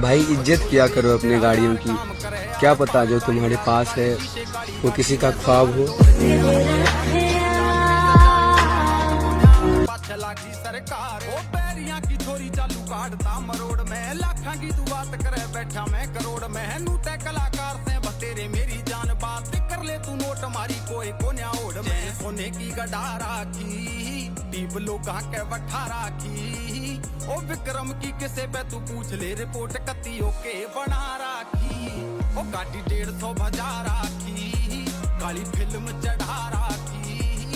भाई इज्जत किया करो अपने गाड़ियों की। क्या पता जो तुम्हारे पास है वो किसी का ख्वाब हो। लागी सरकार ओ पैरियां की छोरी चालू काटता मरोड़ में लाखा की तू बात करे बैठा मैं करोड़ में नू ते कलाकार से बतेरे मेरी जान बात कर ले तू नोट मारी कोई कोन्या ओढ़ में सोने की गडा राखी टीप लोगा के बठा राखी ओ विक्रम की किसे पे तू पूछ ले रिपोर्ट कत्तियों के बना राखी ओ गाड़ी 150 भजा राखी काली फिल्म चढ़ा